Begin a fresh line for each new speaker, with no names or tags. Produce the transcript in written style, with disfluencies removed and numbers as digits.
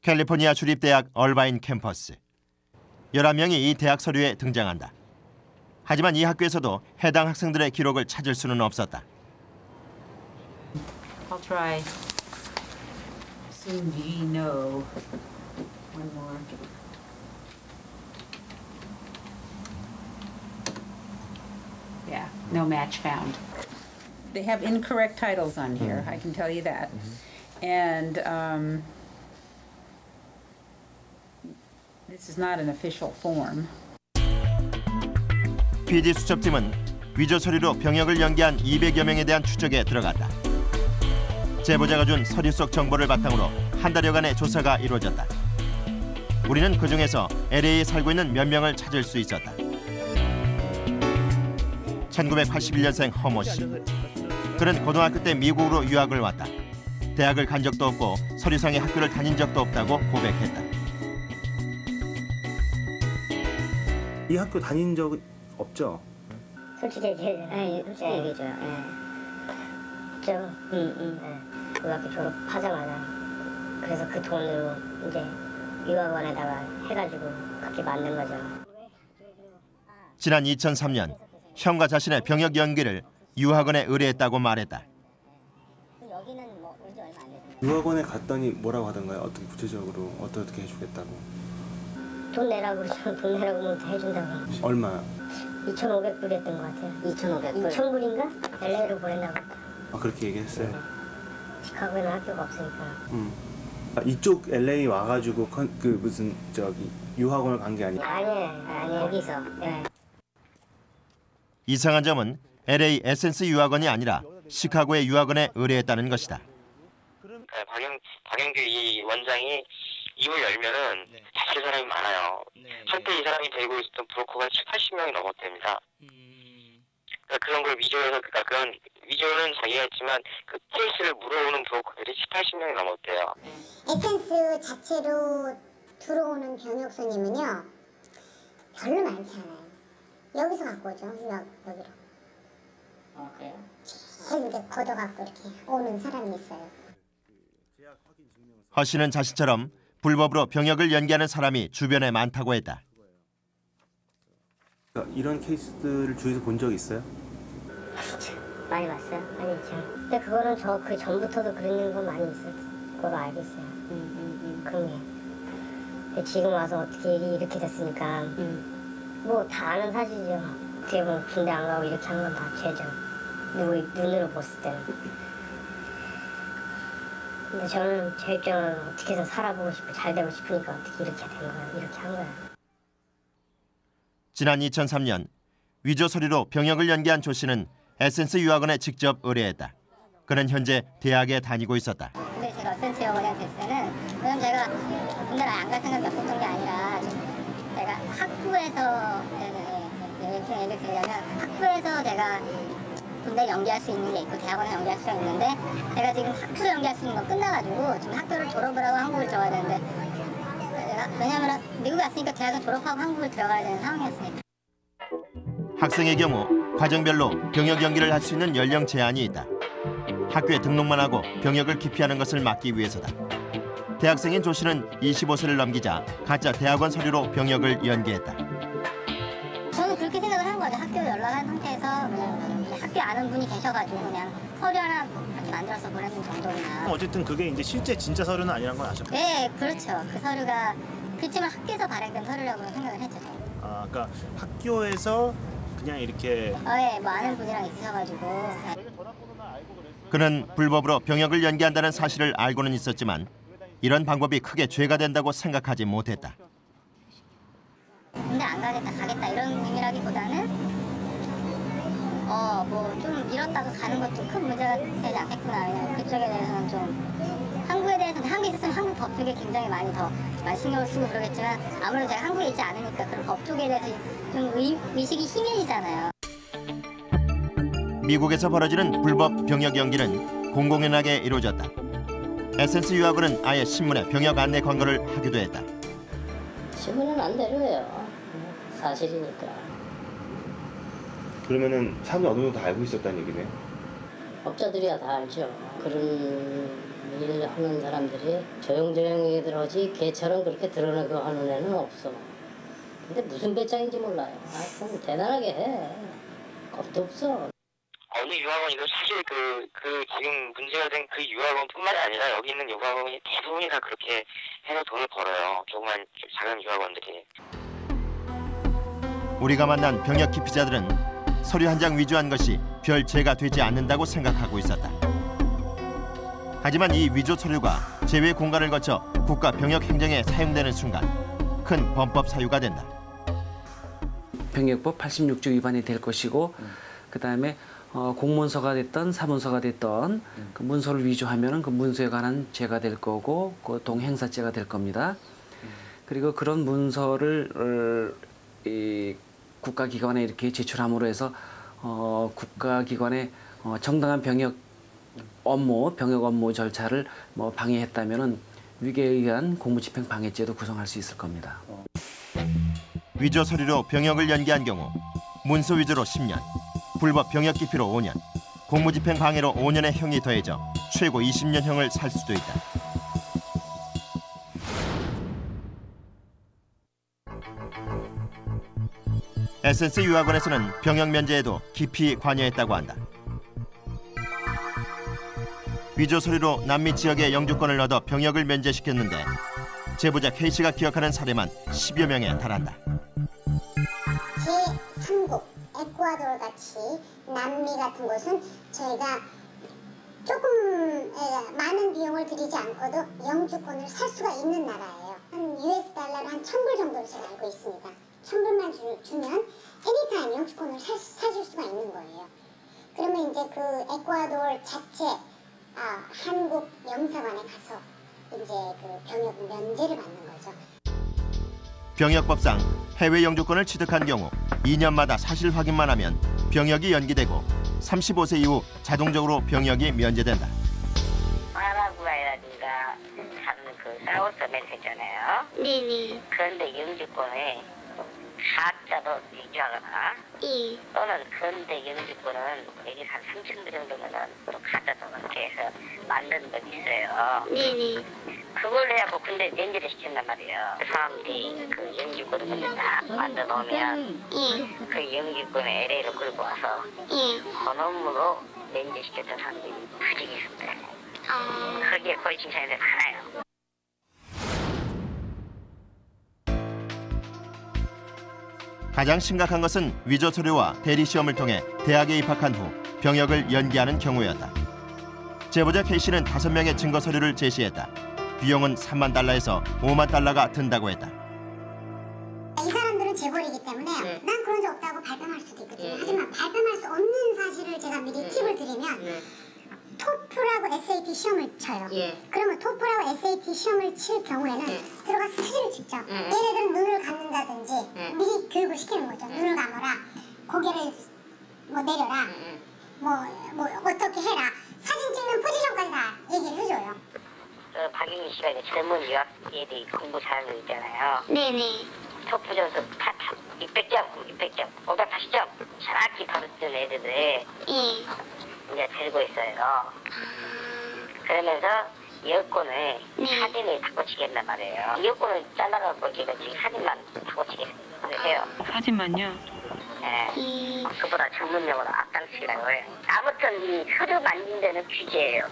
캘리포니아 주립대학 얼바인 캠퍼스. 11명이 이 대학 서류에 등장한다. 하지만 이 학교에서도 해당 학생들의 기록을 찾을 수는 없었다.
I'll try. Sunji, no. One more. Yeah, no match found. They have incorrect titles on here, I can tell you that. And this is not an official form.
PD 수첩팀은 위조 서류로 병역을 연기한 200여 명에 대한 추적에 들어갔다. 제보자가 준 서류 속 정보를 바탕으로 한 달여간의 조사가 이루어졌다. 우리는 그중에서 LA에 살고 있는 몇 명을 찾을 수 있었다. 1981년생 허모 씨. 그는 고등학교 때 미국으로 유학을 왔다. 대학을 간 적도 없고 서류상의 학교를 다닌 적도 없다고 고백했다.
이 학교 다닌 적은 없죠?
솔직히 솔직히 얘기해줘요. 저 그 학교 졸업하자마자 그래서 그 돈으로 이제 유학원에다가 해가지고 그렇게 만든 거죠.
지난 2003년 형과 자신의 병역 연기를 유학원에 의뢰했다고 말했다.
여기는 뭐 온지 얼마 안 됐어요.
유학원에 갔더니 뭐라고 하던가요? 어떻게 구체적으로 어떻게 해주겠다고?
돈 내라고 그러죠. 돈 내라고 하면 다 해준다고.
얼마?
2,500불이었던 것 같아요. 2,500불? 2,000불인가? LA로 보낸다고.
아, 그렇게 얘기했어요?
시카고에는 학교가 없으니까.
아, 이쪽 LA 와가지고 그 무슨 저기 유학원을 간 게 아니야?
아니 여기서. 네.
이상한 점은 LA 에센스 유학원이 아니라 시카고의 유학원에 의뢰했다는 것이다.
박영규 이 원장이 입을 열면은 다칠 사람이 많아요. 한때 이 사람이 데리고 있었던 브로커가 70~80명이 넘었답니다. 그러니까 그런 걸 위조해서 그런 위조는 자기가 했지만 그 케이스를 물어오는 브로커들이 70~80명이 넘었대요.
에센스 자체로 들어오는 병역 손님은요 별로 많지 않아요. 여기서 갖고 오죠. 여기로.
그래요?
제일 이제 걷어갖고 이렇게 오는 사람이 있어요.
허 씨는 자신처럼 불법으로 병역을 연기하는 사람이 주변에 많다고 했다.
이런 케이스들을 주위에서 본 적 있어요?
많이 봤어요? 많이 있죠. 근데 그거는 저 그 전부터도 그런 거 많이 있었어요. 그거 알고 있어요. 그런 게. 근데 지금 와서 어떻게 일이 이렇게 됐으니까 뭐 다 아는 사실이죠. 어떻게 보면 군대 안 가고 이렇게 한 건 다 죄죠. 누구 눈으로 봤을 때는. 근데 저는 제 입장은 어떻게 해서 살아보고 싶고 잘 되고 싶으니까 어떻게 이렇게 된 거예요. 이렇게 한 거예요.
지난 2003년 위조 서류로 병역을 연기한 조 씨는 에센스 유학원에 직접 의뢰했다. 그는 현재 대학에 다니고 있었다.
근데 제가 에센스 유학원에 됐을 때는 왜냐면 제가 군대를 안 갈 생각이 없었던 게 아니라 제가 학부에서 예를 들면 학부에서 제가 군대 연기할 수 있는 게 있고 대학원에 연기할 수가 있는데 제가 지금 학부를 연기할 수 있는 건 끝나가지고 지금 학교를 졸업을 하고 한국을 들어가야 되는데 왜냐면 미국에 왔으니까 대학은 졸업하고 한국을 들어가야 되는 상황이었으니까.
학생의 경우 과정별로 병역 연기를 할 수 있는 연령 제한이 있다. 학교에 등록만 하고 병역을 기피하는 것을 막기 위해서다. 대학생인 조 씨는 25세를 넘기자 가짜 대학원 서류로 병역을 연기했다.
저는 그렇게 생각을 한 거죠. 학교 연락한 상태에서 학교 아는 분이 계셔가지고 그냥 서류 하나 이렇게 만들어서 보내는 정도나.
어쨌든 그게 이제 실제 진짜 서류는 아니란 건 아셨죠?
네, 그렇죠. 그 서류가 그렇지만 학교에서 발행된 서류라고 생각을 했죠.
아, 그러니까 학교에서 그냥 이렇게.
네, 뭐 아는 분이랑 있으셔가지고.
그는 불법으로 병역을 연기한다는 사실을 알고는 있었지만 이런 방법이 크게 죄가 된다고 생각하지 못했다.
군대 안 가겠다, 가겠다 이런 의미라기보다는 뭐 좀 미뤘다가 가는 것도 큰 문제가 되지 않겠구나. 왜냐면 그쪽에 대해서는 좀 한국에 대해서는 한국에 있었으면 한국 법 쪽에 굉장히 많이 신경을 쓰고 그러겠지만 아무래도 제가 한국에 있지 않으니까 그런 법 쪽에 대해서 좀 의식이 희미해지잖아요.
미국에서 벌어지는 불법 병역 연기는 공공연하게 이루어졌다. 에센스 유학원은 아예 신문에 병역 안내 광고를 하기도 했다.
신문은 안 내려요. 사실이니까.
그러면은 사람들 어느 정도 다 알고 있었다는 얘기네.
법자들이야 다 알죠. 그런
일하는 사람들이 조용조용히 들어오지 걔처럼 그렇게 드러내고 하는 애는 없어. 근데 무슨 배짱인지 몰라요. 그럼 대단하게 해. 겁도 없어.
어느 유학원이도 사실 그 지금 문제가 된 그 유학원뿐만이 아니라 여기 있는 유학원이 대부분이 다 그렇게 해서 돈을 벌어요. 조그만 작은 유학원들이.
우리가 만난 병역 기피자들은 서류 한 장 위조한 것이 별 죄가 되지 않는다고 생각하고 있었다. 하지만 이 위조 서류가 제외 공간을 거쳐 국가 병역 행정에 사용되는 순간 큰 범법 사유가 된다.
병역법 86조 위반이 될 것이고 그다음에 공문서가 됐던 사문서가 됐던 그 문서를 위조하면은 그 문서에 관한 죄가 될 거고 그 동행사죄가 될 겁니다. 그리고 그런 문서를 이 국가기관에 이렇게 제출함으로 해서 국가기관의 정당한 병역 업무 절차를 방해했다면은 위계에 의한 공무집행 방해죄도 구성할 수 있을 겁니다.
위조 서류로 병역을 연기한 경우 문서 위조로 10년, 불법 병역 기피로 5년, 공무집행 방해로 5년의 형이 더해져 최고 20년형을 살 수도 있다. 에센스 유학원에서는 병역 면제에도 깊이 관여했다고 한다. 위조 서류로 남미 지역의 영주권을 얻어 병역을 면제시켰는데 제보자 K씨가 기억하는 사례만 10여 명에 달한다.
제3국 에콰도르 같이 남미 같은 곳은 저희가 조금 많은 비용을 들이지 않고도 영주권을 살 수가 있는 나라예요. 한 US 달러로 한 1,000불 정도를 제가 알고 있습니다. 1,000불만 주면 애니타임 영주권을 사줄 수가 있는 거예요. 그러면 이제 그 에콰도르 자체 한국 영사관에 가서 이제 그 병역 면제를 받는 거죠.
병역법상 해외 영주권을 취득한 경우 2년마다 사실 확인만 하면 병역이 연기되고 35세 이후 자동적으로 병역이 면제된다.
파라과이라든가 그 사우스 아메리카 있잖아요.
네네.
그런데 영주권에 가짜로 위조하거나 또는 그런데 영주권은 여기 한 3,000개 정도면은 또 가짜로 이렇게 해서 만드는 건 있어요.
네네.
그걸 해갖고 군대 면제를 시킨단 말이에요. 그 사람들이 그 영주권을 먼저 딱 만들어 놓으면 그 영주권을 LA로 끌고 와서 헌업으로 면제시켰던 사람들이 부지기 있습니다. 그게 거의 진상인데 많아요.
가장 심각한 것은 위조 서류와 대리 시험을 통해 대학에 입학한 후 병역을 연기하는 경우였다. 제보자 K씨는 5명의 증거 서류를 제시했다. 비용은 3만 달러에서 5만 달러가 든다고 했다.
이 사람들은 재벌이기 때문에 난 그런 적 없다고 발뺌할 수도 있거든요. 하지만 발뺌할 수 없는 사실을 제가 미리 팁을 드리면 토플하고 SAT 시험을 쳐요. 그러면 토플하고 SAT 시험을 칠 경우에는 들어가서 사진을 찍죠. 얘네들은 눈을 감는다든지 미리 교육을 시키는 거죠. 눈을 감아라, 고개를 내려라, 어떻게 해라. 사진 찍는 포지션까지 다 얘기를 해줘요.
박윤희 씨가 이제 젊은 유학생들이 공부 잘하는 거 있잖아요.
네네.
토플 점수 600점, 580점 정확히 받았던 애들을 이제 들고 있어요. 그러면서 여권을 사진을 바꿔치기 한단 말이에요. 여권을 잘라가고 지금 사진만 바꿔치기 해요.
사진만요?
네. 그보다 전문용어로 앞당치기라고 해요. 아무튼 이 서류 만진 데는 규제예요.